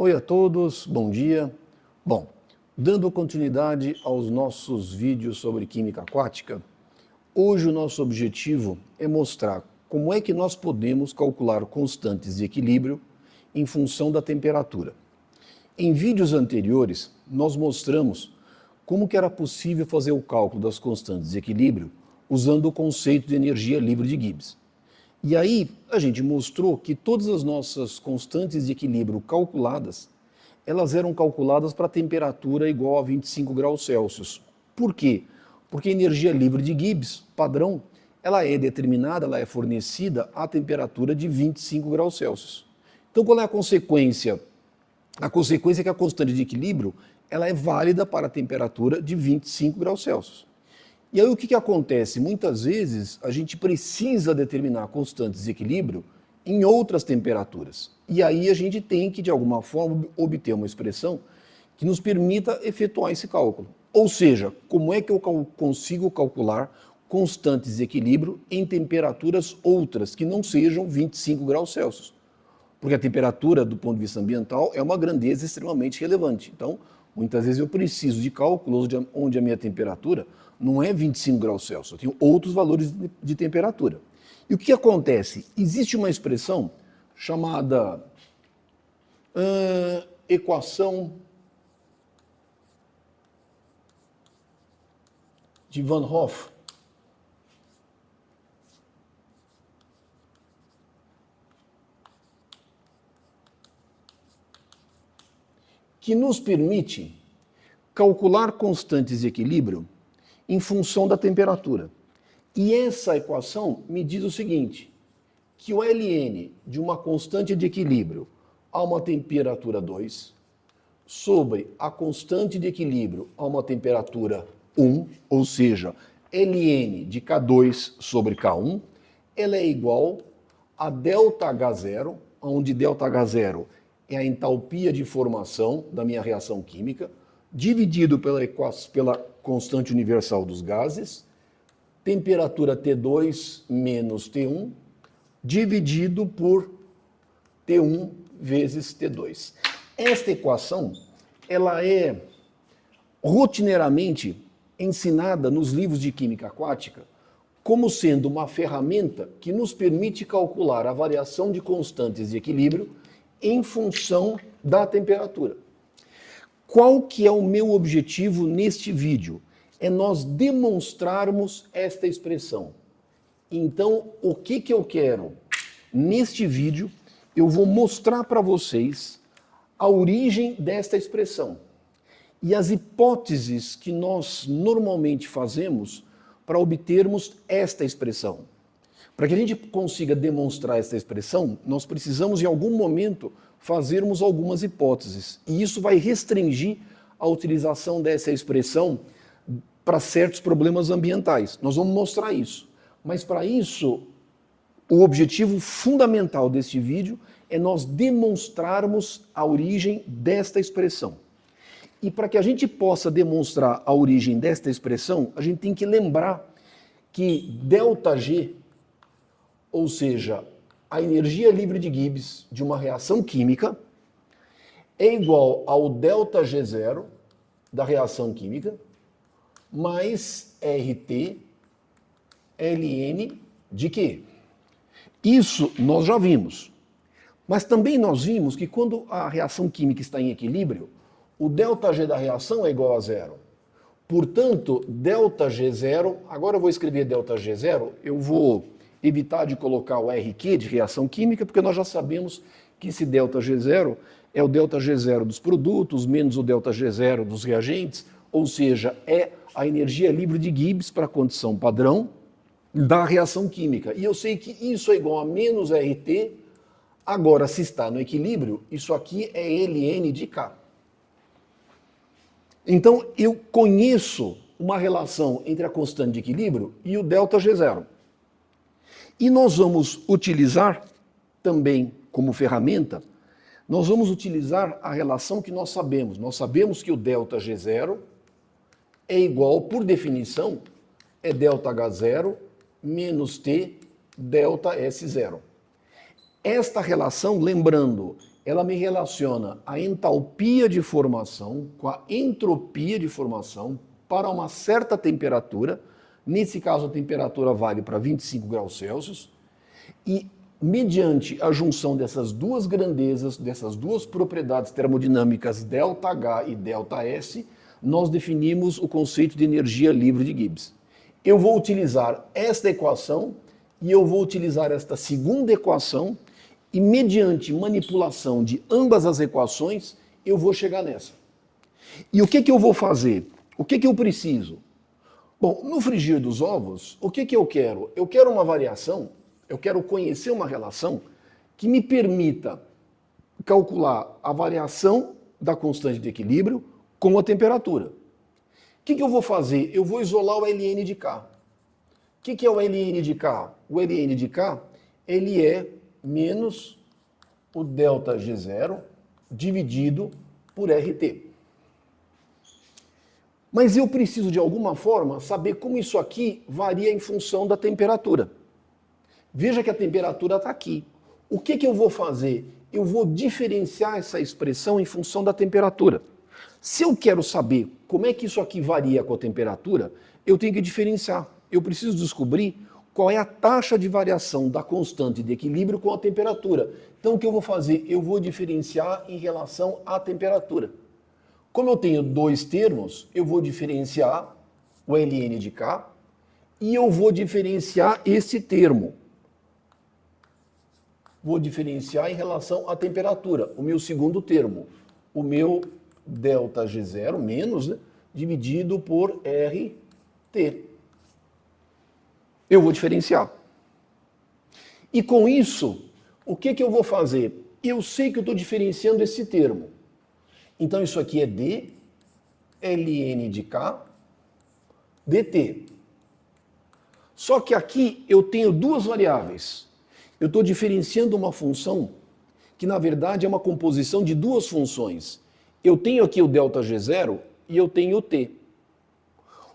Oi a todos, bom dia. Bom, dando continuidade aos nossos vídeos sobre química aquática, hoje o nosso objetivo é mostrar como é que nós podemos calcular constantes de equilíbrio em função da temperatura. Em vídeos anteriores, nós mostramos como que era possível fazer o cálculo das constantes de equilíbrio usando o conceito de energia livre de Gibbs. E aí a gente mostrou que todas as nossas constantes de equilíbrio calculadas, elas eram calculadas para temperatura igual a 25 graus Celsius. Por quê? Porque a energia livre de Gibbs, padrão, ela é determinada, ela é fornecida a temperatura de 25 graus Celsius. Então qual é a consequência? A consequência é que a constante de equilíbrio ela é válida para a temperatura de 25 graus Celsius. E aí o que acontece? Muitas vezes a gente precisa determinar constantes de equilíbrio em outras temperaturas. E aí a gente tem que, de alguma forma, obter uma expressão que nos permita efetuar esse cálculo. Ou seja, como é que eu consigo calcular constantes de equilíbrio em temperaturas outras que não sejam 25 graus Celsius? Porque a temperatura, do ponto de vista ambiental, é uma grandeza extremamente relevante. Então, muitas vezes eu preciso de cálculos onde a minha temperatura não é 25 graus Celsius, eu tenho outros valores de temperatura. E o que acontece? Existe uma expressão chamada equação de Van Hoff, que nos permite calcular constantes de equilíbrio em função da temperatura. E essa equação me diz o seguinte, que o Ln de uma constante de equilíbrio a uma temperatura 2 sobre a constante de equilíbrio a uma temperatura 1, ou seja, Ln de K2 sobre K1, ela é igual a ΔH0, onde ΔH0 é a entalpia de formação da minha reação química, dividido pela constante universal dos gases, temperatura T2 menos T1, dividido por T1 vezes T2. Esta equação, ela é rotineiramente ensinada nos livros de química aquática como sendo uma ferramenta que nos permite calcular a variação de constantes de equilíbrio em função da temperatura. Qual que é o meu objetivo neste vídeo? É nós demonstrarmos esta expressão. Então, o que eu quero? Neste vídeo, eu vou mostrar para vocês a origem desta expressão e as hipóteses que nós normalmente fazemos para obtermos esta expressão. Para que a gente consiga demonstrar esta expressão, nós precisamos, em algum momento, fazermos algumas hipóteses. E isso vai restringir a utilização dessa expressão para certos problemas ambientais. Nós vamos mostrar isso. Mas, para isso, o objetivo fundamental deste vídeo é nós demonstrarmos a origem desta expressão. E para que a gente possa demonstrar a origem desta expressão, a gente tem que lembrar que ΔG, ou seja, a energia livre de Gibbs de uma reação química, é igual ao ΔG0 da reação química, mais RT Ln de quê? Isso nós já vimos. Mas também nós vimos que quando a reação química está em equilíbrio, o ΔG da reação é igual a zero. Portanto, ΔG0, agora eu vou escrever ΔG0, eu vou evitar de colocar o RQ de reação química, porque nós já sabemos que esse ΔG0 é o ΔG0 dos produtos, menos o ΔG0 dos reagentes, ou seja, é a energia livre de Gibbs para a condição padrão da reação química. E eu sei que isso é igual a menos RT, agora se está no equilíbrio, isso aqui é Ln de K. Então eu conheço uma relação entre a constante de equilíbrio e o ΔG0. E nós vamos utilizar também como ferramenta, nós vamos utilizar a relação que nós sabemos. Nós sabemos que o ΔG0 é igual, por definição, é ΔH0 menos T ΔS0. Esta relação, lembrando ela me relaciona a entalpia de formação com a entropia de formação para uma certa temperatura. Nesse caso, a temperatura vale para 25 graus Celsius. E, mediante a junção dessas duas grandezas, dessas duas propriedades termodinâmicas, ΔH e ΔS, nós definimos o conceito de energia livre de Gibbs. Eu vou utilizar esta equação e eu vou utilizar esta segunda equação e, mediante manipulação de ambas as equações, eu vou chegar nessa. E o que eu vou fazer? O que eu preciso? Bom, no frigir dos ovos, o que eu quero? Eu quero uma variação, eu quero conhecer uma relação que me permita calcular a variação da constante de equilíbrio com a temperatura. O que eu vou fazer? Eu vou isolar o ln de K. O que é o ln de K? O ln de K, ele é menos o ΔG0 dividido por RT. Mas eu preciso, de alguma forma, saber como isso aqui varia em função da temperatura. Veja que a temperatura está aqui. O que eu vou fazer? Eu vou diferenciar essa expressão em função da temperatura. Se eu quero saber como é que isso aqui varia com a temperatura, eu tenho que diferenciar. Eu preciso descobrir qual é a taxa de variação da constante de equilíbrio com a temperatura. Então, o que eu vou fazer? Eu vou diferenciar em relação à temperatura. Como eu tenho dois termos, eu vou diferenciar o ln de K e eu vou diferenciar esse termo. Vou diferenciar em relação à temperatura, o meu segundo termo, o meu ΔG0 menos, né, dividido por RT. Eu vou diferenciar. E com isso, o que eu vou fazer? Eu sei que eu estou diferenciando esse termo. Então isso aqui é d ln de K dt. Só que aqui eu tenho duas variáveis. Eu estou diferenciando uma função que, na verdade, é uma composição de duas funções. Eu tenho aqui o ΔG0 e eu tenho o t.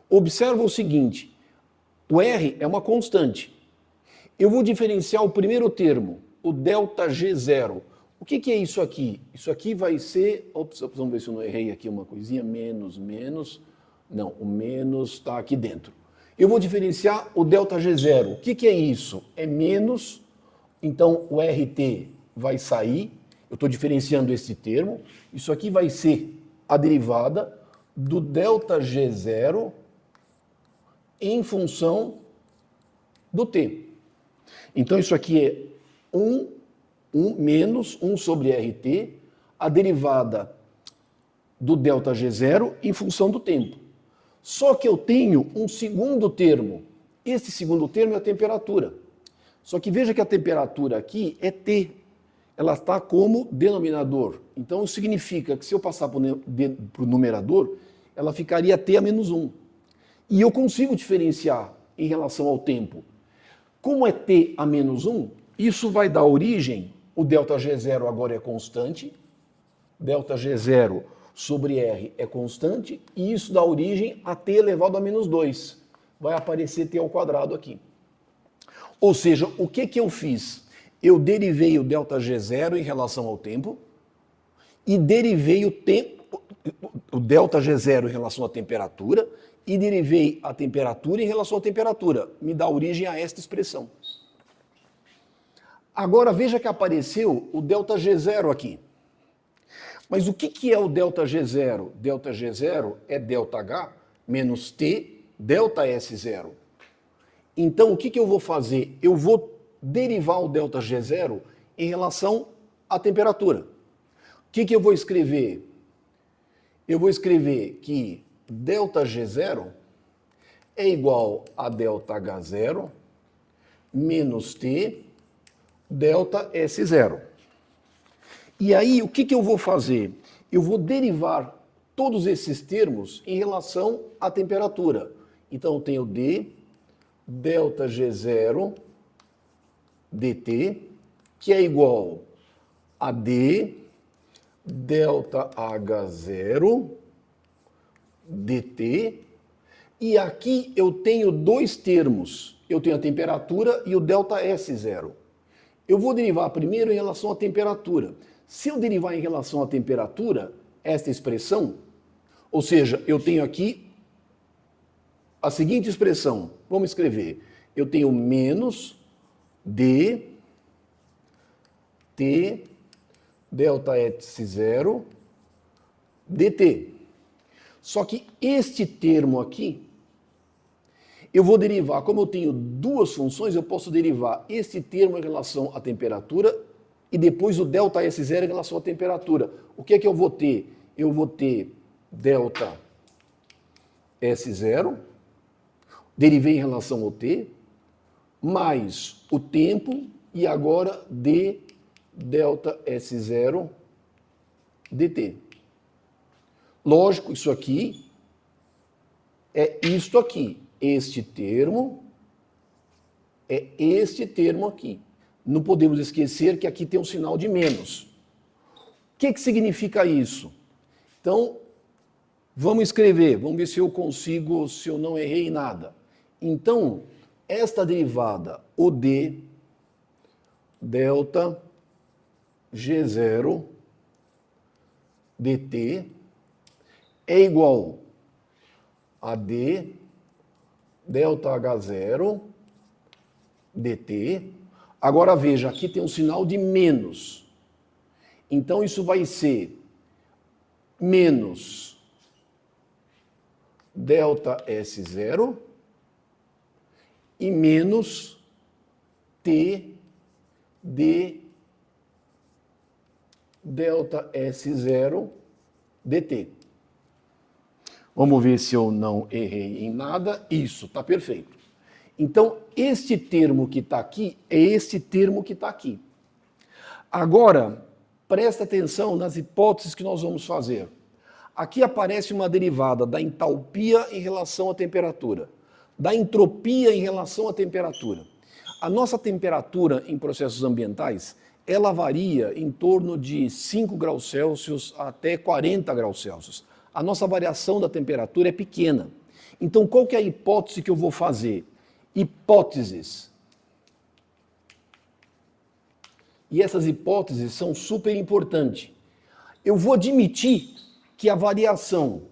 Observa o seguinte, o R é uma constante. Eu vou diferenciar o primeiro termo, o ΔG0. O que é isso aqui? Isso aqui vai ser... Ops, vamos ver se eu não errei aqui uma coisinha. Menos. Não, o menos está aqui dentro. Eu vou diferenciar o ΔG0. O que é isso? É menos... Então, o RT vai sair, eu estou diferenciando esse termo, isso aqui vai ser a derivada do ΔG0 em função do T. Então, isso aqui é 1 menos 1 sobre RT, a derivada do ΔG0 em função do tempo. Só que eu tenho um segundo termo. Esse segundo termo é a temperatura. Só que veja que a temperatura aqui é T. Ela está como denominador. Então, isso significa que se eu passar para o numerador, ela ficaria T a menos 1. E eu consigo diferenciar em relação ao tempo. Como é T a menos 1, isso vai dar origem, o ΔG0 agora é constante, ΔG0 sobre R é constante, e isso dá origem a T elevado a menos 2. Vai aparecer T ao quadrado aqui. Ou seja, o que eu fiz? Eu derivei o ΔG0 em relação ao tempo e derivei o ΔG0 em relação à temperatura e derivei a temperatura em relação à temperatura. Me dá origem a esta expressão. Agora veja que apareceu o ΔG0 aqui. Mas o que é o ΔG0? ΔG0 é ΔH menos T ΔS0. Então, o que eu vou fazer? Eu vou derivar o ΔG0 em relação à temperatura. O que eu vou escrever? Eu vou escrever que ΔG0 é igual a ΔH0 menos T ΔS0. E aí, o que eu vou fazer? Eu vou derivar todos esses termos em relação à temperatura. Então, eu tenho D ΔG0 dt, que é igual a d ΔH0 dt, e aqui eu tenho dois termos. Eu tenho a temperatura e o ΔS0. Eu vou derivar primeiro em relação à temperatura. Se eu derivar em relação à temperatura, esta expressão, ou seja, eu tenho aqui a seguinte expressão, vamos escrever, eu tenho menos dt delta S0 dt. Só que este termo aqui, eu vou derivar, como eu tenho duas funções, eu posso derivar este termo em relação à temperatura e depois o delta S0 em relação à temperatura. O que é que eu vou ter? Eu vou ter delta S0, derivei em relação ao t, mais o tempo e agora d delta S0 dt. Lógico, isso aqui é isto aqui. Este termo é este termo aqui. Não podemos esquecer que aqui tem um sinal de menos. O que significa isso? Então, vamos escrever, vamos ver se eu consigo, se eu não errei nada. Então, esta derivada, o d delta G0 dt é igual a d delta H0 dt. Agora veja, aqui tem um sinal de menos. Então isso vai ser menos delta S0 e menos t d delta S0 dt. Vamos ver se eu não errei em nada. Isso, está perfeito. Então, este termo que está aqui é este termo que está aqui. Agora, presta atenção nas hipóteses que nós vamos fazer. Aqui aparece uma derivada da entalpia em relação à temperatura, da entropia em relação à temperatura. A nossa temperatura em processos ambientais, ela varia em torno de 5 graus Celsius até 40 graus Celsius. A nossa variação da temperatura é pequena. Então, qual que é a hipótese que eu vou fazer? Hipóteses. E essas hipóteses são super importantes. Eu vou admitir que a variação,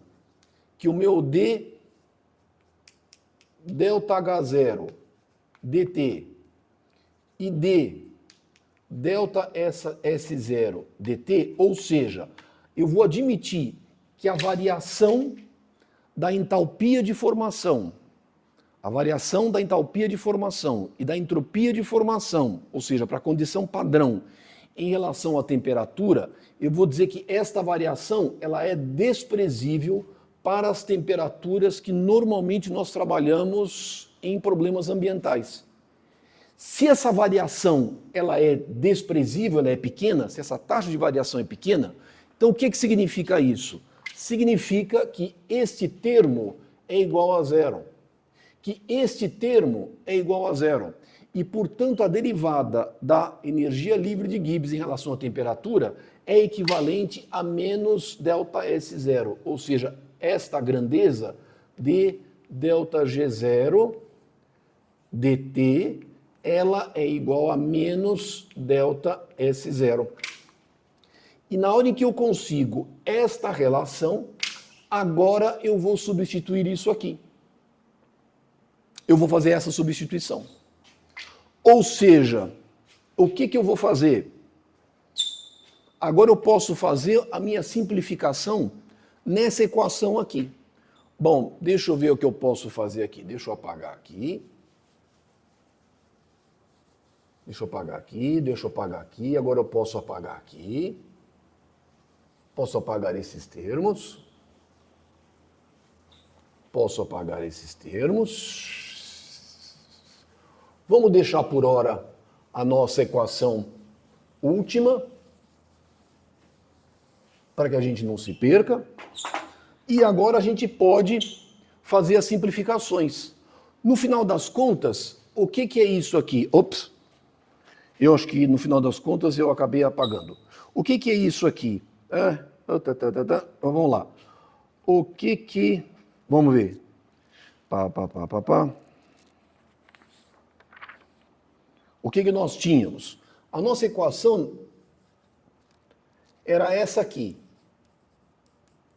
que o meu d delta H0 dt e d delta S0 dt, ou seja, eu vou admitir que a variação da entalpia de formação, a variação da entalpia de formação e da entropia de formação, ou seja, para a condição padrão em relação à temperatura, eu vou dizer que esta variação ela é desprezível para as temperaturas que normalmente nós trabalhamos em problemas ambientais. Se essa variação ela é desprezível, ela é pequena, se essa taxa de variação é pequena, então o que significa isso? Significa que este termo é igual a zero. Que este termo é igual a zero. E, portanto, a derivada da energia livre de Gibbs em relação à temperatura é equivalente a menos delta S0. Ou seja, esta grandeza de delta G0 dt, ela é igual a menos delta S0. E na hora em que eu consigo esta relação, agora eu vou substituir isso aqui. Eu vou fazer essa substituição. Ou seja, o que eu vou fazer? Agora eu posso fazer a minha simplificação nessa equação aqui. Bom, deixa eu ver o que eu posso fazer aqui. Deixa eu apagar aqui. Deixa eu apagar aqui, deixa eu apagar aqui. Agora eu posso apagar aqui. Posso apagar esses termos. Posso apagar esses termos. Vamos deixar por hora a nossa equação última, para que a gente não se perca. E agora a gente pode fazer as simplificações. No final das contas, o que é isso aqui? Ops! Eu acho que no final das contas eu acabei apagando. O que é isso aqui? Vamos lá. O que... Vamos ver. O que nós tínhamos? A nossa equação era essa aqui.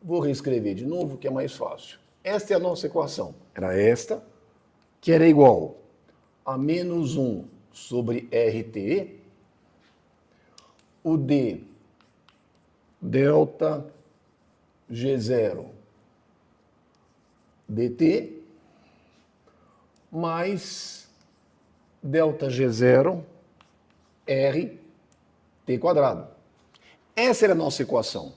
Vou reescrever de novo, que é mais fácil. Esta é a nossa equação. Era esta, que era igual a menos 1 sobre RT, o D delta G0 dt, mais delta G0 RT quadrado. Essa era a nossa equação.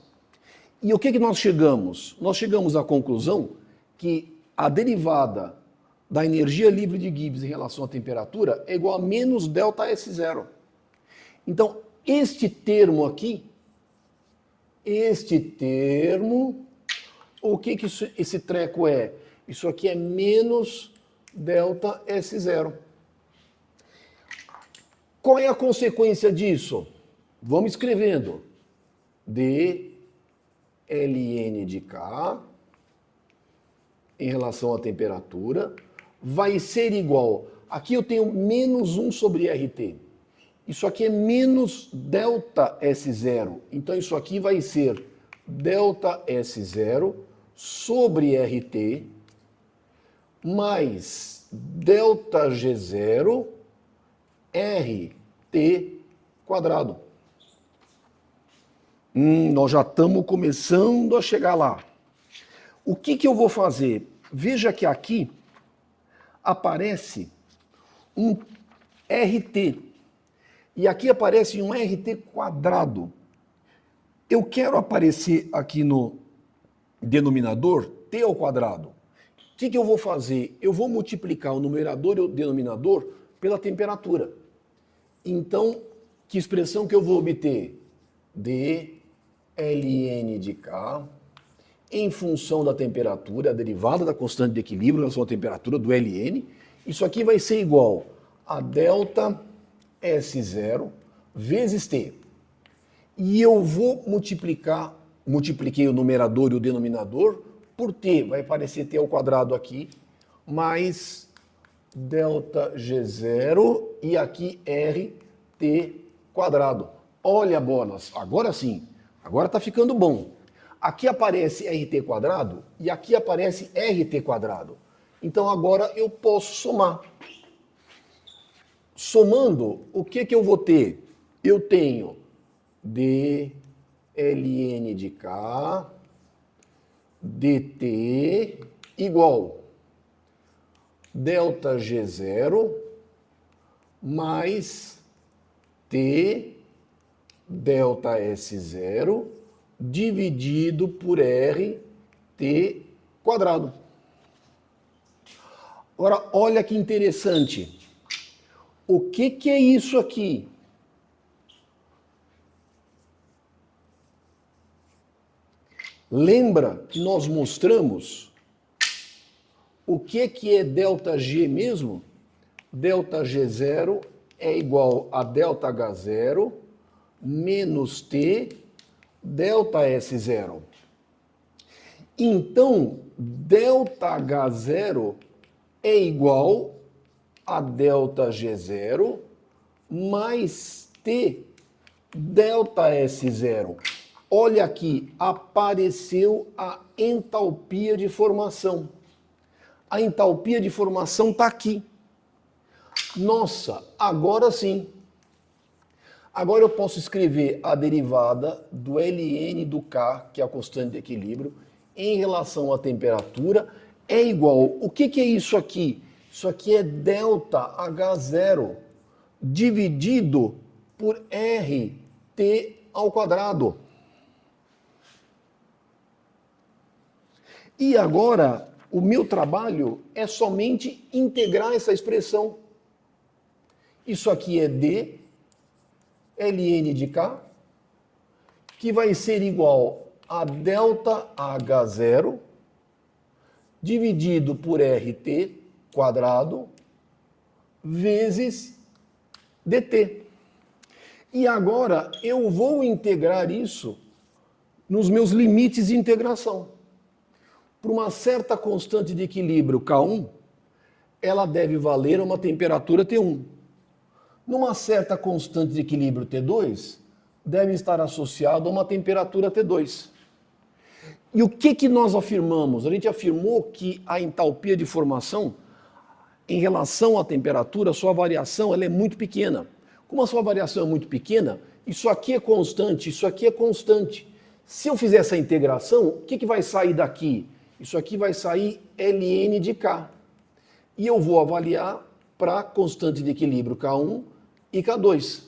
E o que nós chegamos? Nós chegamos à conclusão que a derivada da energia livre de Gibbs em relação à temperatura é igual a menos delta S0. Então, este termo aqui, o que esse treco é? Isso aqui é menos delta S0. Qual é a consequência disso? Vamos escrevendo. D ln de K em relação à temperatura vai ser igual, aqui eu tenho menos 1 sobre RT, isso aqui é menos delta S0, então isso aqui vai ser delta S0 sobre RT mais delta G0 RT quadrado. Nós já estamos começando a chegar lá. O que eu vou fazer? Veja que aqui aparece um RT. E aqui aparece um RT quadrado. Eu quero aparecer aqui no denominador T ao quadrado. O que eu vou fazer? Eu vou multiplicar o numerador e o denominador pela temperatura. Então, que expressão que eu vou obter? D ln de K em função da temperatura, a derivada da constante de equilíbrio em relação à temperatura do ln. Isso aqui vai ser igual a delta S0 vezes T. E eu vou multipliquei o numerador e o denominador por T, vai aparecer T ao quadrado aqui, mais delta G0 e aqui RT quadrado. Olha, bolas, agora sim, agora está ficando bom. Aqui aparece RT quadrado e aqui aparece RT quadrado. Então agora eu posso somar. Somando, o que eu vou ter? Eu tenho D ln de K dt igual delta G0 mais T delta S0 dividido por RT quadrado. Agora, olha que interessante. O que é isso aqui? Lembra que nós mostramos o que é delta G mesmo? Delta G0 é igual a delta H0 menos T delta S0. Então, delta H0 é igual a delta G0 mais T delta S0. Olha aqui, apareceu a entalpia de formação. A entalpia de formação está aqui. Nossa, agora sim. Agora eu posso escrever a derivada do ln do K, que é a constante de equilíbrio, em relação à temperatura, é igual. O que é isso aqui? Isso aqui é delta H0 dividido por RT ao quadrado. E agora, o meu trabalho é somente integrar essa expressão. Isso aqui é D ln de K, que vai ser igual a delta H0 dividido por RT quadrado vezes dt. E agora eu vou integrar isso nos meus limites de integração. Para uma certa constante de equilíbrio K1, ela deve valer a uma temperatura T1. Numa certa constante de equilíbrio T2, deve estar associado a uma temperatura T2. E o que nós afirmamos? A gente afirmou que a entalpia de formação, em relação à temperatura, a sua variação ela é muito pequena. Como a sua variação é muito pequena, isso aqui é constante, isso aqui é constante. Se eu fizer essa integração, o que vai sair daqui? Isso aqui vai sair ln de K. E eu vou avaliar para constante de equilíbrio K1 e K2.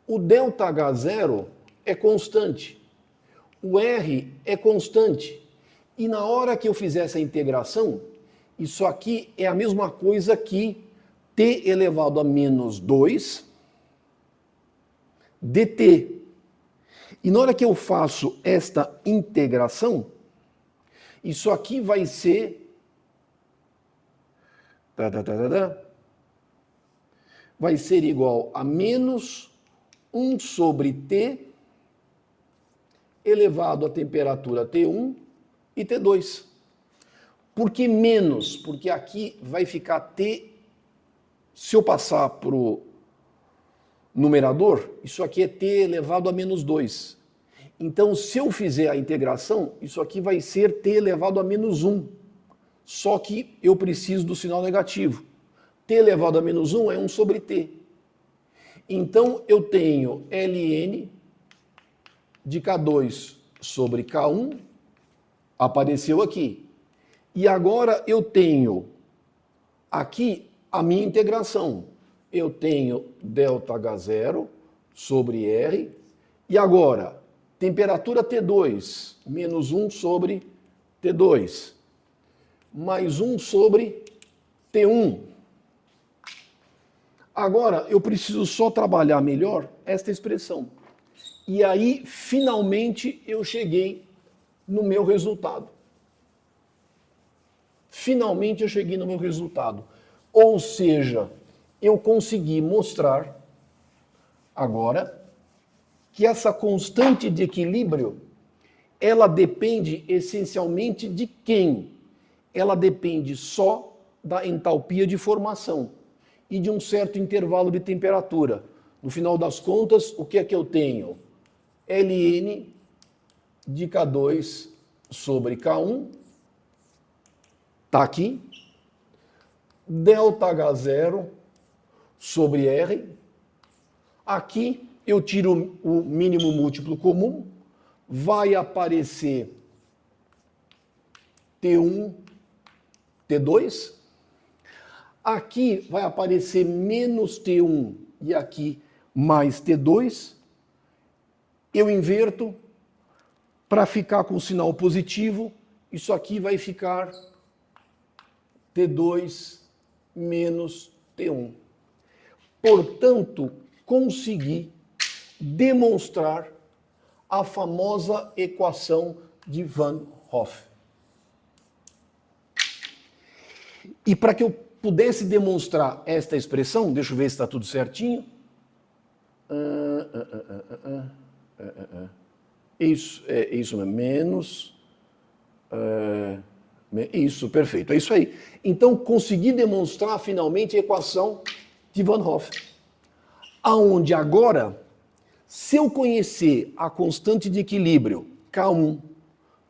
O ΔH0 é constante. O R é constante. E na hora que eu fizer essa integração, isso aqui é a mesma coisa que T elevado a menos 2 dt. E na hora que eu faço esta integração, isso aqui vai ser vai ser igual a menos 1 sobre T elevado à temperatura T1 e T2. Por que menos? Porque aqui vai ficar T, se eu passar para o numerador, isso aqui é T elevado a menos 2. Então, se eu fizer a integração, isso aqui vai ser T elevado a menos 1. Só que eu preciso do sinal negativo. T elevado a menos 1 é 1 sobre T. Então, eu tenho ln de K2 sobre K1, apareceu aqui. E agora eu tenho aqui a minha integração. Eu tenho ΔH0 sobre R. E agora, temperatura T2 menos 1 sobre T2, mais 1 sobre T1. Agora, eu preciso só trabalhar melhor esta expressão. E aí, finalmente, eu cheguei no meu resultado. Finalmente, eu cheguei no meu resultado. Ou seja, eu consegui mostrar agora que essa constante de equilíbrio, ela depende essencialmente de quem? Ela depende só da entalpia de formação e de um certo intervalo de temperatura. No final das contas, o que é que eu tenho? ln de K2 sobre K1, está aqui, ΔH0 sobre R. Aqui eu tiro o mínimo múltiplo comum, vai aparecer T1, T2. Aqui vai aparecer menos T1 e aqui mais T2. Eu inverto para ficar com o sinal positivo. Isso aqui vai ficar T2 menos T1. Portanto, consegui demonstrar a famosa equação de Van Hoff. E para que eu pudesse demonstrar esta expressão, deixa eu ver se está tudo certinho. Isso mesmo, menos. Isso, perfeito, é isso aí. Então, consegui demonstrar finalmente a equação de Van Hoff. Aonde agora, se eu conhecer a constante de equilíbrio K1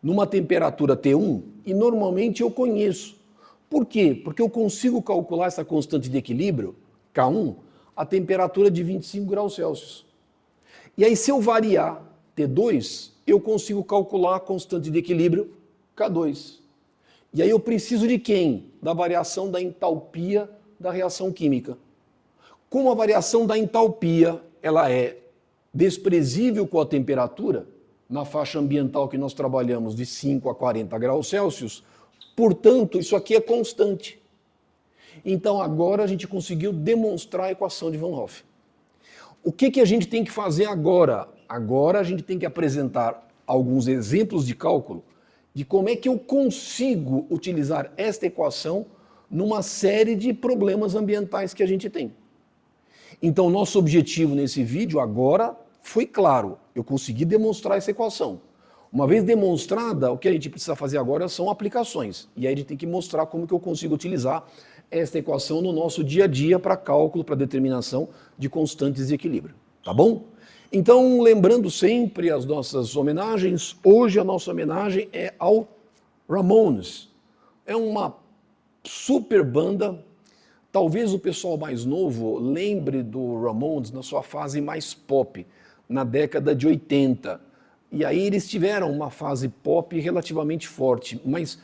numa temperatura T1, e normalmente eu conheço. Por quê? Porque eu consigo calcular essa constante de equilíbrio, K1, a temperatura de 25 graus Celsius. E aí, se eu variar T2, eu consigo calcular a constante de equilíbrio K2. E aí eu preciso de quem? Da variação da entalpia da reação química. Como a variação da entalpia ela é desprezível com a temperatura, na faixa ambiental que nós trabalhamos de 5 a 40 graus Celsius, portanto, isso aqui é constante. Então, agora a gente conseguiu demonstrar a equação de Van Hoff. O que a gente tem que fazer agora? Agora a gente tem que apresentar alguns exemplos de cálculo de como é que eu consigo utilizar esta equação numa série de problemas ambientais que a gente tem. Então, nosso objetivo nesse vídeo agora foi claro. Eu consegui demonstrar essa equação. Uma vez demonstrada, o que a gente precisa fazer agora são aplicações. E aí a gente tem que mostrar como que eu consigo utilizar esta equação no nosso dia a dia para cálculo, para determinação de constantes de equilíbrio. Tá bom? Então, lembrando sempre as nossas homenagens, hoje a nossa homenagem é ao Ramones. É uma super banda. Talvez o pessoal mais novo lembre do Ramones na sua fase mais pop, na década de 80. E aí eles tiveram uma fase pop relativamente forte, mas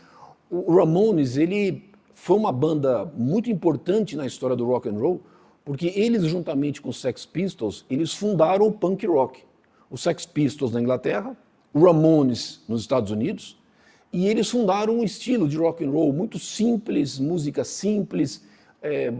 o Ramones, ele foi uma banda muito importante na história do rock and roll, porque eles, juntamente com os Sex Pistols, eles fundaram o punk rock. Os Sex Pistols na Inglaterra, o Ramones nos Estados Unidos, e eles fundaram um estilo de rock and roll muito simples, música simples,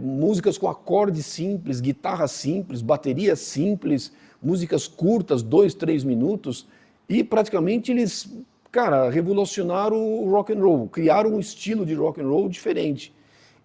músicas com acordes simples, guitarra simples, bateria simples, músicas curtas, 2, 3 minutos, e praticamente eles, cara, revolucionaram o rock and roll, criaram um estilo de rock and roll diferente.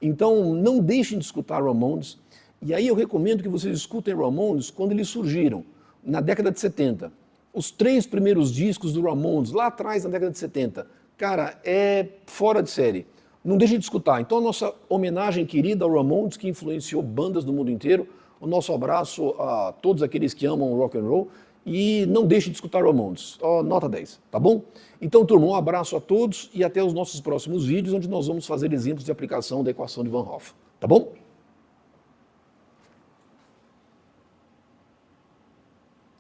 Então, não deixem de escutar Ramones. E aí eu recomendo que vocês escutem Ramones quando eles surgiram, na década de 70. Os 3 primeiros discos do Ramones, lá atrás, na década de 70, cara, é fora de série. Não deixem de escutar. Então, a nossa homenagem querida ao Ramones, que influenciou bandas do mundo inteiro. O nosso abraço a todos aqueles que amam rock and roll. E não deixem de escutar Ramones. Nota 10, tá bom? Então, turma, um abraço a todos e até os nossos próximos vídeos, onde nós vamos fazer exemplos de aplicação da equação de Van Hoff. Tá bom?